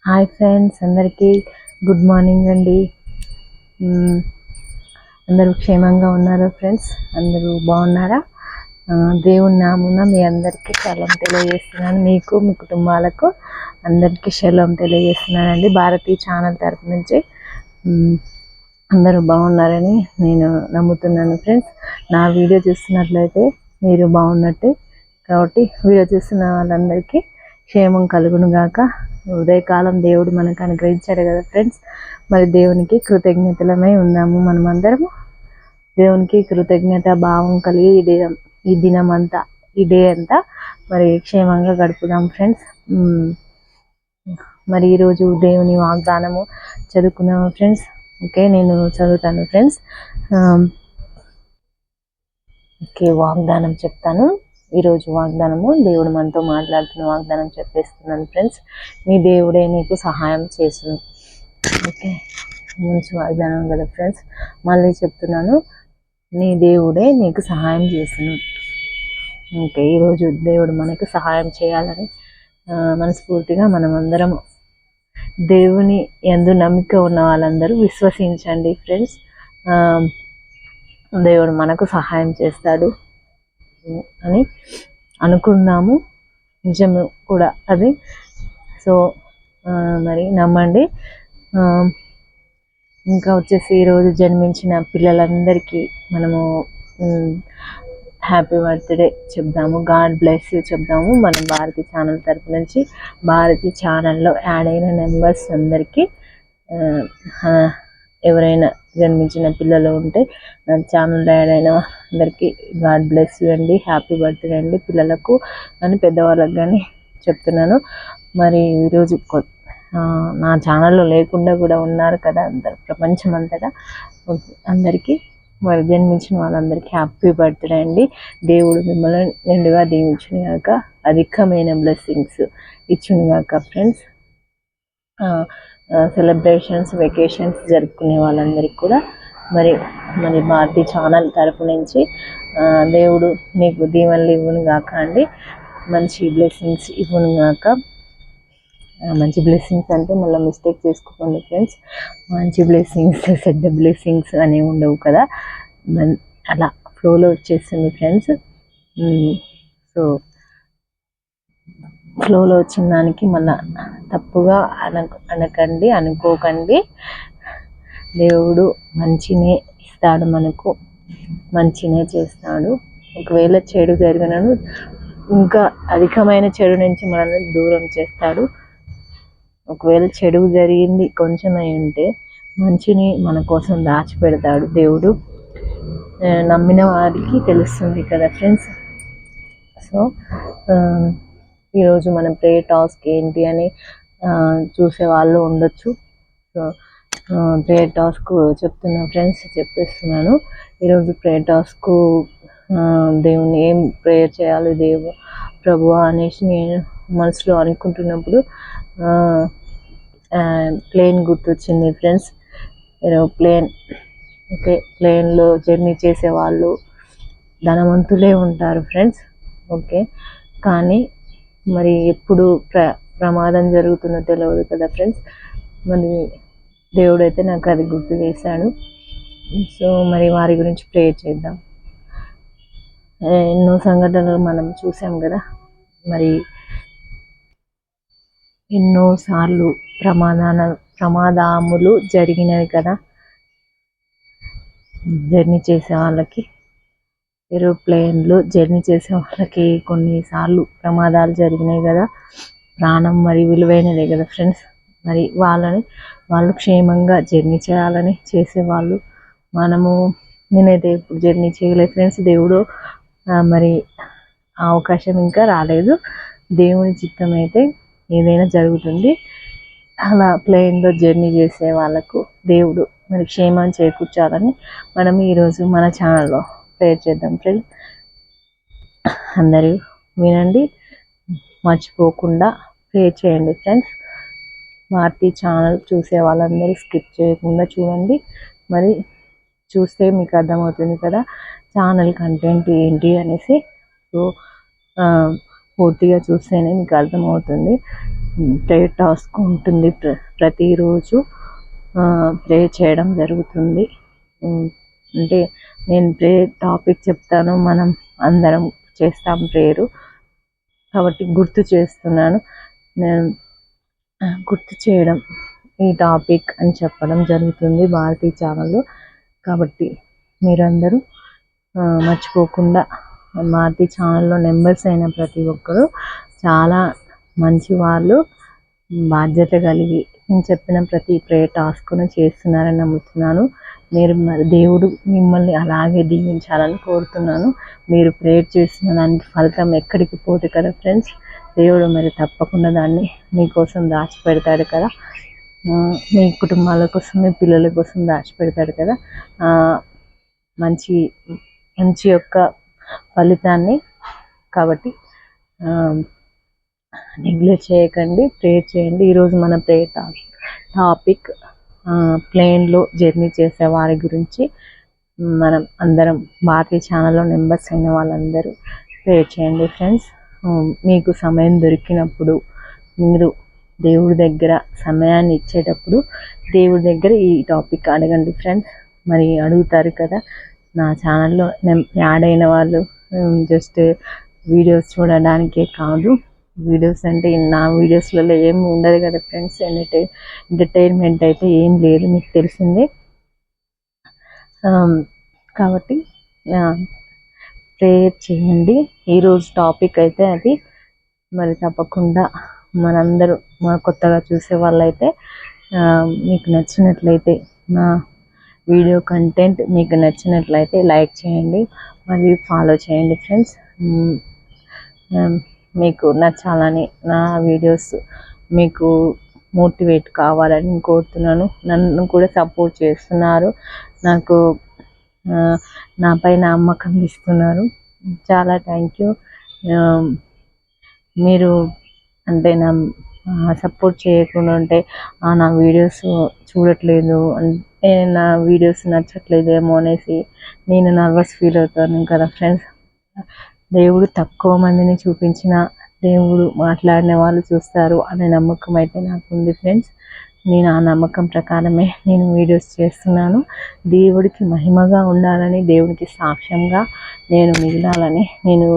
Hi friends, అందరికీ good morning అండి. అందరూ క్షేమంగా ఉన్నారా ఫ్రెండ్స్? అందరూ బాగున్నారా? దేవుని నామున మీ అందరికీ శలం తెలియజేస్తున్నాను. మీకు, మీ కుటుంబాలకు అందరికీ శలం తెలియజేస్తున్నానండి. భారతీయ ఛానల్ తరపు నుంచి అందరూ బాగున్నారని నేను నమ్ముతున్నాను ఫ్రెండ్స్. నా వీడియో చూస్తున్నట్లయితే మీరు బాగున్నట్టే, కాబట్టి వీడియో చూస్తున్న వాళ్ళందరికీ క్షేమం కలుగును గాక. ఉదయకాలం దేవుడు మనకు అనుగ్రహించాడు కదా ఫ్రెండ్స్. మరి దేవునికి కృతజ్ఞతలమై ఉన్నాము. మనమందరము దేవునికి కృతజ్ఞత భావం కలిగి ఈ దినం అంతా, ఈ డే అంతా మరి క్షేమంగా గడుపుదాం ఫ్రెండ్స్. మరి ఈరోజు దేవుని వాగ్దానము చదువుకున్నాము ఫ్రెండ్స్. ఓకే, నేను చదువుతాను ఫ్రెండ్స్. ఓకే, వాగ్దానం చెప్తాను. ఈరోజు వాగ్దానము దేవుడు మనతో మాట్లాడుతున్న వాగ్దానం చెప్పేస్తున్నాను ఫ్రెండ్స్. మీ దేవుడే నీకు సహాయం చేసును. ఓకే, మంచి వాగ్దానం కదా ఫ్రెండ్స్. మళ్ళీ చెప్తున్నాను, నీ దేవుడే నీకు సహాయం చేసును. ఓకే, ఈరోజు దేవుడు మనకు సహాయం చేయాలని మనస్ఫూర్తిగా మనమందరం దేవుని యందు నమ్మిక ఉన్న వాళ్ళందరూ విశ్వసించండి ఫ్రెండ్స్. దేవుడు మనకు సహాయం చేస్తాడు అని అనుకుందాము. నిజము కూడా అది. సో మరి నమ్మండి. ఇంకా వచ్చేసి ఈరోజు జన్మించిన పిల్లలందరికీ మనము హ్యాపీ బర్త్డే చెప్దాము, గాడ్ బ్లెస్ యూ చెప్దాము. మన భారతి ఛానల్ తరపు నుంచి, భారతి ఛానల్లో యాడ్ అయిన మెంబర్స్ అందరికీ, ఎవరైనా జన్మించిన పిల్లలు ఉంటే నా ఛానల్ యాడ్ అయిన అందరికీ గాడ్ బ్లెస్ యూ అండి, హ్యాపీ బర్త్డే అండి. పిల్లలకు కానీ పెద్దవాళ్ళకి కానీ చెప్తున్నాను. మరి ఈరోజు నా ఛానల్లో లేకుండా కూడా ఉన్నారు కదా అందరు, ప్రపంచం అంతటా అందరికీ, మరి జన్మించిన వాళ్ళందరికీ హ్యాపీ బర్త్డే అండి. దేవుడు మిమ్మల్ని నిండుగా దీవించును గాక, అధికమైన బ్లెస్సింగ్స్ ఇచ్చును గాక ఫ్రెండ్స్. సెలబ్రేషన్స్, వెకేషన్స్ జరుపుకునే వాళ్ళందరికీ కూడా మరి భారతి ఛానల్ తరపు నుంచి దేవుడు మీకు దీవెనలు ఇవ్వను గాక అండి, మంచి బ్లెస్సింగ్స్ ఇవ్వను గాక. మంచి బ్లెస్సింగ్స్ అంటే మళ్ళీ మిస్టేక్ చేసుకోకండి ఫ్రెండ్స్. మంచి బ్లెస్సింగ్స్, పెద్ద బ్లెస్సింగ్స్ అనేవి ఉండవు కదా, అలా ఫ్లోలో వచ్చేస్తుంది ఫ్రెండ్స్. సో ఫ్లోలో వచ్చిన దానికి మళ్ళీ తప్పుగా అనకండి, అనుకోకండి. దేవుడు మంచినే ఇస్తాడు, మనకు మంచినే చేస్తాడు. ఒకవేళ చెడు జరిగినను ఇంకా అధికమైన చెడు నుంచి మనల్ని దూరం చేస్తాడు. ఒకవేళ చెడు జరిగింది కొంచెం అయి ఉంటే మంచిని మన కోసం దాచిపెడతాడు దేవుడు. నమ్మిన వారికి తెలుస్తుంది కదా ఫ్రెండ్స్. సో ఈరోజు మన ప్రేయర్ టాస్క్ ఏంటి అని చూసే వాళ్ళు ఉండొచ్చు. సో ప్రేయర్ టాస్క్ చెప్తున్నా ఫ్రెండ్స్, చెప్పేస్తున్నాను. ఈరోజు ప్రేయర్ టాస్క్ దేవుని ఏం ప్రేయర్ చేయాలి ప్రభు అనేసి నేను మనసులో అనుకుంటున్నప్పుడు ప్లేన్ గుర్తొచ్చింది ఫ్రెండ్స్. ఏరోప్లేన్. ఓకే, ప్లేన్లో జర్నీ చేసేవాళ్ళు ధనవంతులే ఉంటారు ఫ్రెండ్స్. ఓకే, కానీ మరి ఎప్పుడు ప్రమాదం జరుగుతుందో తెలియదు కదా ఫ్రెండ్స్. మరి దేవుడైతే నాకు అది గుర్తు చేశాడు. సో మరి వారి గురించి ప్రేయర్ చేద్దాం. ఎన్నో సంఘటనలు మనం చూసాం కదా, మరి ఎన్నోసార్లు ప్రమాదములు జరిగినవి కదా జర్నీ చేసే వాళ్ళకి. ఏరోప్లేన్లో జర్నీ చేసే వాళ్ళకి కొన్నిసార్లు ప్రమాదాలు జరిగినాయి కదా. ప్రాణం మరి విలువైనదే కదా ఫ్రెండ్స్. మరి వాళ్ళు క్షేమంగా జర్నీ చేయాలని చేసేవాళ్ళు. నేనైతే ఇప్పుడు జర్నీ చేయలేదు ఫ్రెండ్స్. దేవుడు మరి ఆ అవకాశం ఇంకా రాలేదు. దేవుని చిత్తం అయితే ఏదైనా జరుగుతుంది. అలా ప్లేన్లో జర్నీ చేసే వాళ్ళకు దేవుడు మరి క్షేమాన్ని చేకూర్చాలని మనం ఈరోజు మన ఛానల్లో ప్రేయర్ చేద్దాం ఫ్రెండ్స్. అందరూ వినండి, మర్చిపోకుండా ప్రేయర్ చేయండి ఫ్రెండ్స్. భారతీ ఛానల్ చూసే వాళ్ళందరూ స్కిప్ చేయకుండా చూడండి. మరి చూస్తే మీకు అర్థమవుతుంది కదా ఛానల్ కంటెంట్ ఏంటి అనేసి. సో పూర్తిగా చూస్తేనే మీకు అర్థమవుతుంది. ప్రేయర్ టాస్క్ ఉంటుంది. ప్రతిరోజు ప్రే చేయడం జరుగుతుంది. అంటే నేను ప్రే టాపిక్ చెప్తాను, మనం అందరం చేస్తాం ప్రేయరు కాబట్టి గుర్తు చేస్తున్నాను. నేను గుర్తు చేయడం ఈ టాపిక్ అని చెప్పడం జరుగుతుంది భారతీ ఛానల్లో. కాబట్టి మీరందరూ మర్చిపోకుండా భారతీ ఛానల్లో మెంబర్స్ అయిన ప్రతి ఒక్కరూ చాలా మంచి వాళ్ళు, బాధ్యత కలిగి నేను చెప్పిన ప్రతి ప్రేయర్ టాస్క్ను చేస్తున్నారని నమ్ముతున్నాను. మీరు మరి దేవుడు మిమ్మల్ని అలాగే దీవించాలని కోరుతున్నాను. మీరు ప్రేయర్ చేసిన దానికి ఫలితం ఎక్కడికి పోదు కదా ఫ్రెండ్స్. దేవుడు మరి తప్పకుండా దాన్ని మీకోసం దాచిపెడతాడు కదా, మీ కుటుంబాల కోసం, మీ పిల్లల కోసం దాచిపెడతాడు కదా. మంచి మంచి యొక్క ఫలితాన్ని. కాబట్టి నెగ్లెక్ట్ చేయకండి, ప్రేయర్ చేయండి. ఈరోజు మన ప్రేయర్ టాపిక్ ప్లేన్లో జర్నీ చేసే వారి గురించి. మనం అందరం భారతీయ ఛానల్లో మెంబర్స్ అయిన వాళ్ళందరూ ప్రేయర్ చేయండి ఫ్రెండ్స్. మీకు సమయం దొరికినప్పుడు మీరు దేవుడి దగ్గర సమయాన్ని ఇచ్చేటప్పుడు దేవుడి దగ్గర ఈ టాపిక్ అడగండి ఫ్రెండ్స్. మరి అడుగుతారు కదా, నా ఛానల్లో యాడ్ అయిన వాళ్ళు జస్ట్ వీడియోస్ చూడడానికే కాదు, వీడియోస్ అంటే నా వీడియోస్లలో ఏమి ఉండదు కదా ఫ్రెండ్స్, ఎంటర్టైన్మెంట్ అయితే ఏం లేదు, మీకు తెలిసిందే. కాబట్టి ప్రేయర్ చేయండి. ఈరోజు టాపిక్ అయితే అది. మరి తప్పకుండా మనందరూ కొత్తగా చూసే వాళ్ళైతే మీకు నచ్చినట్లయితే, నా వీడియో కంటెంట్ మీకు నచ్చినట్లయితే లైక్ చేయండి, మరియు ఫాలో చేయండి ఫ్రెండ్స్. మీకు నచ్చాలని, నా వీడియోస్ మీకు మోటివేట్ కావాలని కోరుతున్నాను. నన్ను కూడా సపోర్ట్ చేస్తున్నారు, నాకు నాపై నమ్మకం ఇస్తున్నారు. చాలా థ్యాంక్ యూ. మీరు అంటే నా సపోర్ట్ చేయకుండా ఉంటే నా వీడియోస్ చూడట్లేదు అంటే, నా వీడియోస్ నచ్చట్లేదేమో అనేసి నేను నర్వస్ ఫీల్ అవుతాను కదా ఫ్రెండ్స్. దేవుడు తక్కువ మందిని చూపించిన దేవుడు మాట్లాడిన వాళ్ళు చూస్తారు అనే నమ్మకం అయితే నాకు ఉంది ఫ్రెండ్స్. నేను ఆ నమ్మకం ప్రకారమే నేను వీడియోస్ చేస్తున్నాను. దేవుడికి మహిమగా ఉండాలని, దేవుడికి సాక్ష్యంగా నేను మిగలాలని నేను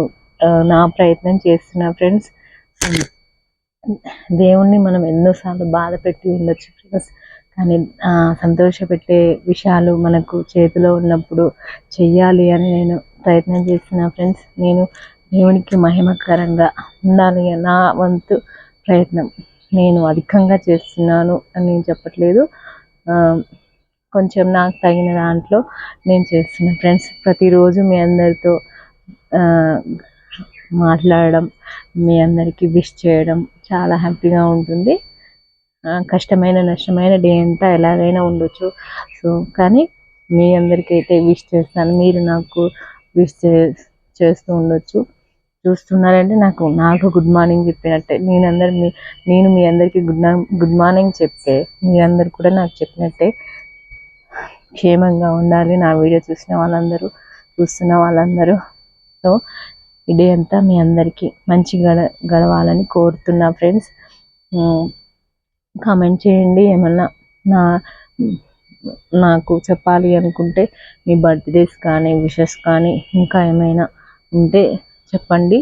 నా ప్రయత్నం చేస్తున్నా ఫ్రెండ్స్. దేవుణ్ణి మనం ఎన్నోసార్లు బాధ పెట్టి ఉండొచ్చు ఫ్రెండ్స్, కానీ సంతోషపెట్టే విషయాలు మనకు చేతిలో ఉన్నప్పుడు చెయ్యాలి అని నేను ప్రయత్నం చేస్తున్నా ఫ్రెండ్స్. నేను దేవునికి మహిమకరంగా ఉండాలి, నా వంతు ప్రయత్నం నేను అధికంగా చేస్తున్నాను అని నేను చెప్పట్లేదు, కొంచెం నాకు తగిన దాంట్లో నేను చేస్తున్నా ఫ్రెండ్స్. ప్రతిరోజు మీ అందరితో మాట్లాడడం, మీ అందరికీ విష్ చేయడం చాలా హ్యాపీగా ఉంటుంది. కష్టమైన నష్టమైన డే అంతా ఎలాగైనా ఉండొచ్చు, సో కానీ మీ అందరికైతే విష్ చేస్తాను. మీరు నాకు విష్ చేస్తూ ఉండొచ్చు. చూస్తున్నారంటే నాకు గుడ్ మార్నింగ్ చెప్పినట్టే. నేను మీ అందరికీ గుడ్ మార్నింగ్ చెప్తే మీరందరూ కూడా నాకు చెప్పినట్టే. క్షేమంగా ఉండాలి నా వీడియో చూస్తున్న వాళ్ళందరూ. సో ఈ డే అంతా మీ అందరికీ మంచి గడవాలని కోరుతున్నా ఫ్రెండ్స్. కామెంట్ చేయండి, ఏమన్నా నాకు చెప్పాలి అనుకుంటే, మీ బర్త్డేస్ కానీ, విషెస్ కానీ ఇంకా ఏమైనా ఉంటే చెప్పండి,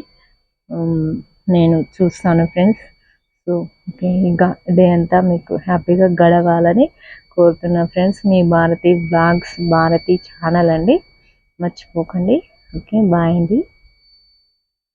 నేను చూస్తాను ఫ్రెండ్స్. సో ఓకే, ఇంకా డే అంతా మీకు హ్యాపీగా గడవాలని కోరుతున్నా ఫ్రెండ్స్. మీ భారతీ బ్లాగ్స్, భారతీ ఛానల్ అండి, మర్చిపోకండి. ఓకే, బాయ్ అండి.